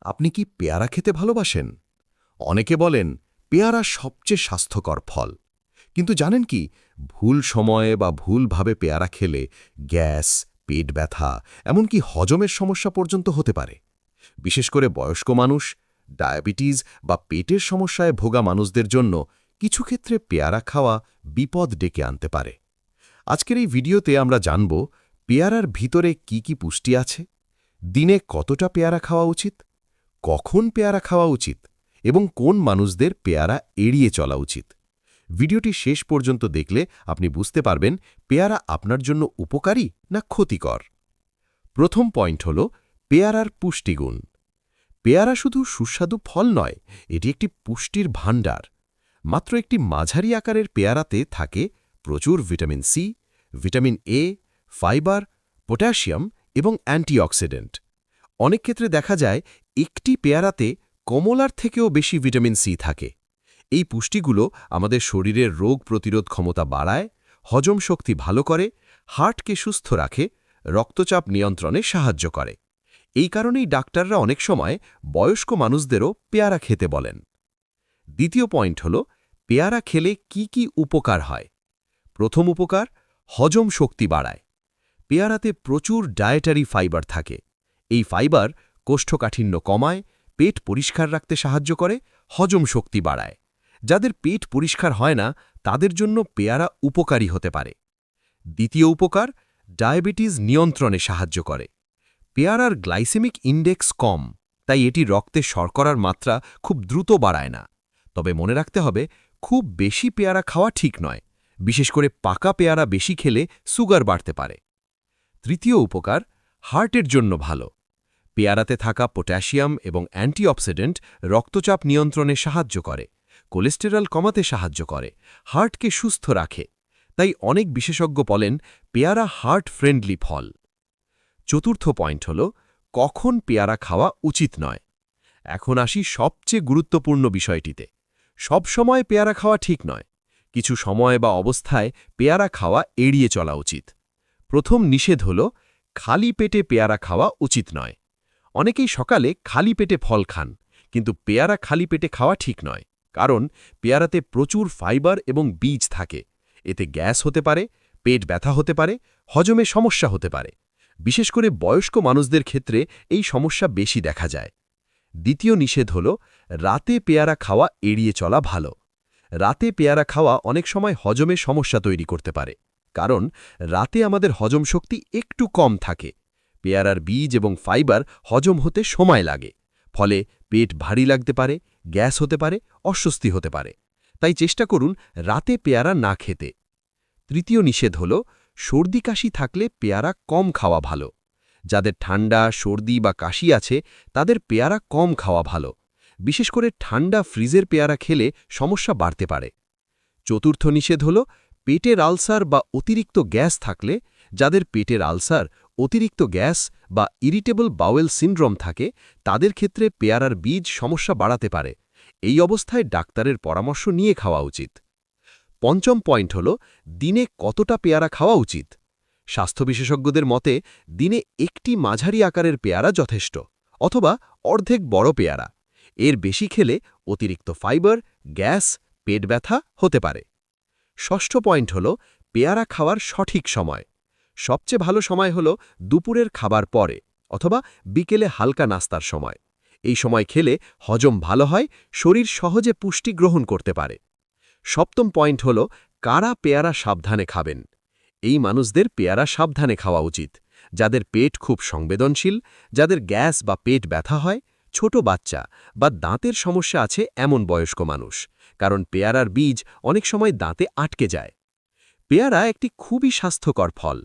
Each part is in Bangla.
আপনি কি পেয়ারা খেতে ভালোবাসেন? অনেকে বলেন পেয়ারা সবচেয়ে স্বাস্থ্যকর ফল। কিন্তু জানেন কি, ভুল সময়ে বা ভুলভাবে পেয়ারা খেলে গ্যাস, পেট ব্যথা, এমনকি হজমের সমস্যা পর্যন্ত হতে পারে। বিশেষ করে বয়স্ক মানুষ, ডায়াবেটিস বা পেটের সমস্যায় ভোগা মানুষদের জন্য কিছু ক্ষেত্রে পেয়ারা খাওয়া বিপদ ডেকে আনতে পারে। আজকের এই ভিডিওতে আমরা জানব পেয়ারার ভিতরে কি কি পুষ্টি আছে, দিনে কতটা পেয়ারা খাওয়া উচিত, কখন পেয়ারা খাওয়া উচিত এবং কোন মানুষদের পেয়ারা এড়িয়ে চলা উচিত। ভিডিওটি শেষ পর্যন্ত দেখলে আপনি বুঝতে পারবেন পেয়ারা আপনার জন্য উপকারী না ক্ষতিকর। প্রথম পয়েন্ট হল পেয়ারার পুষ্টিগুণ। পেয়ারা শুধু সুস্বাদু ফল নয়, এটি একটি পুষ্টির ভাণ্ডার। মাত্র একটি মাঝারি আকারের পেয়ারাতে থাকে প্রচুর vitamin C, vitamin A, fibre, potassium এবং অ্যান্টিঅক্সিডেন্ট। অনেক ক্ষেত্রে দেখা যায় একটি পেয়ারাতে কমলার থেকেও বেশি ভিটামিন সি থাকে। এই পুষ্টিগুলো আমাদের শরীরের রোগ প্রতিরোধ ক্ষমতা বাড়ায়, হজম শক্তি ভালো করে, হার্টকে সুস্থ রাখে, রক্তচাপ নিয়ন্ত্রণে সাহায্য করে। এই কারণেই ডাক্তাররা অনেক সময় বয়স্ক মানুষদেরও পেয়ারা খেতে বলেন। দ্বিতীয় পয়েন্ট হল পেয়ারা খেলে কি কি উপকার হয়। প্রথম উপকার, হজম শক্তি বাড়ায়। পেয়ারাতে প্রচুর ডায়েটারি ফাইবার থাকে। এই ফাইবার কোষ্ঠকাঠিন্য কমায়, পেট পরিষ্কার রাখতে সাহায্য করে, হজম শক্তি বাড়ায়। যাদের পেট পরিষ্কার হয় না তাদের জন্য পেয়ারা উপকারী হতে পারে। দ্বিতীয় উপকার, ডায়াবেটিস নিয়ন্ত্রণে সাহায্য করে। পেয়ারার গ্লাইসেমিক ইন্ডেক্স কম, তাই এটি রক্তে শর্করার মাত্রা খুব দ্রুত বাড়ায় না। তবে মনে রাখতে হবে, খুব বেশি পেয়ারা খাওয়া ঠিক নয়। বিশেষ করে পাকা পেয়ারা বেশি খেলে সুগার বাড়তে পারে। তৃতীয় উপকার, হার্টের জন্য ভালো। পেয়ারাতে থাকা পটাশিয়াম এবং অ্যান্টিঅক্সিডেন্ট রক্তচাপ নিয়ন্ত্রণে সাহায্য করে, কোলেস্টেরল কমাতে সাহায্য করে, হার্টকে সুস্থ রাখে। তাই অনেক বিশেষজ্ঞ বলেন পেয়ারা হার্ট ফ্রেন্ডলি ফল। চতুর্থ পয়েন্ট হল কখন পেয়ারা খাওয়া উচিত নয়। এখন আসি সবচেয়ে গুরুত্বপূর্ণ বিষয়টিতে। সব সময় পেয়ারা খাওয়া ঠিক নয়। কিছু সময় বা অবস্থায় পেয়ারা খাওয়া এড়িয়ে চলা উচিত। প্রথম নিষেধ হল খালি পেটে পেয়ারা খাওয়া উচিত নয়। অনেকেই সকালে খালি পেটে ফল খান, কিন্তু পেয়ারা খালি পেটে খাওয়া ঠিক নয়। কারণ পেয়ারাতে প্রচুর ফাইবার এবং বীজ থাকে। এতে গ্যাস হতে পারে, পেট ব্যথা হতে পারে, হজমে সমস্যা হতে পারে। বিশেষ করে বয়স্ক মানুষদের ক্ষেত্রে এই সমস্যা বেশি দেখা যায়। দ্বিতীয় নিষেধ হল রাতে পেয়ারা খাওয়া এড়িয়ে চলা ভালো। রাতে পেয়ারা খাওয়া অনেক সময় হজমে সমস্যা তৈরি করতে পারে। কারণ রাতে আমাদের হজম শক্তি একটু কম থাকে। পেয়ারার বীজ এবং ফাইবার হজম হতে সময় লাগে। ফলে পেট ভারী লাগতে পারে, গ্যাস হতে পারে, অস্বস্তি হতে পারে। তাই চেষ্টা করুন রাতে পেয়ারা না খেতে। তৃতীয় নিষেধ হল সর্দি কাশি থাকলে পেয়ারা কম খাওয়া ভালো। যাদের ঠান্ডা, সর্দি বা কাশি আছে তাদের পেয়ারা কম খাওয়া ভালো। বিশেষ করে ঠান্ডা ফ্রিজের পেয়ারা খেলে সমস্যা বাড়তে পারে। চতুর্থ নিষেধ হল পেটের আলসার বা অতিরিক্ত গ্যাস থাকলে। যাদের পেটের আলসার, অতিরিক্ত গ্যাস বা ইরিটেবল বাওয়েল সিনড্রোম থাকে তাদের ক্ষেত্রে পেয়ারার বীজ সমস্যা বাড়াতে পারে। এই অবস্থায় ডাক্তারের পরামর্শ নিয়ে খাওয়া উচিত। পঞ্চম পয়েন্ট হল দিনে কতটা পেয়ারা খাওয়া উচিত। স্বাস্থ্য বিশেষজ্ঞদের মতে দিনে একটি মাঝারি আকারের পেয়ারা যথেষ্ট, অথবা অর্ধেক বড় পেয়ারা। এর বেশি খেলে অতিরিক্ত ফাইবার, গ্যাস, পেট ব্যথা হতে পারে। ষষ্ঠ পয়েন্ট হল পেয়ারা খাওয়ার সঠিক সময়। সবচেয়ে ভালো সময় হল দুপুরের খাবার পরে অথবা বিকেলে হালকা নাস্তার সময়। এই সময় খেলে হজম ভালো হয়, শরীর সহজে পুষ্টি গ্রহণ করতে পারে। সপ্তম পয়েন্ট হল কারা পেয়ারা সাবধানে খাবেন। এই মানুষদের পেয়ারা সাবধানে খাওয়া উচিত। যাদের পেট খুব সংবেদনশীল, যাদের গ্যাস বা পেট ব্যথা হয়, ছোট বাচ্চা বা দাঁতের সমস্যা আছে এমন বয়স্ক মানুষ। কারণ পেয়ারার বীজ অনেক সময় দাঁতে আটকে যায়। পেয়ারা একটি খুবই স্বাস্থ্যকর ফল,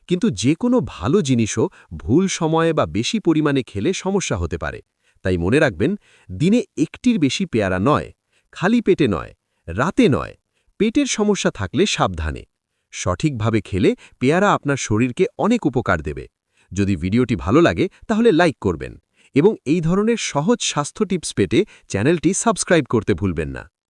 কিন্তু যে কোনো ভালো জিনিসও ভুল সময়ে বা বেশি পরিমাণে খেলে সমস্যা হতে পারে। তাই মনে রাখবেন, দিনে একটির বেশি পেয়ারা নয়, খালি পেটে নয়, রাতে নয়। পেটের সমস্যা থাকলে সাবধানে। সঠিকভাবে খেলে পেয়ারা আপনার শরীরকে অনেক উপকার দেবে। যদি ভিডিওটি ভালো লাগে তাহলে লাইক করবেন এবং এই ধরনের সহজ স্বাস্থ্য টিপস পেতে চ্যানেলটি সাবস্ক্রাইব করতে ভুলবেন না।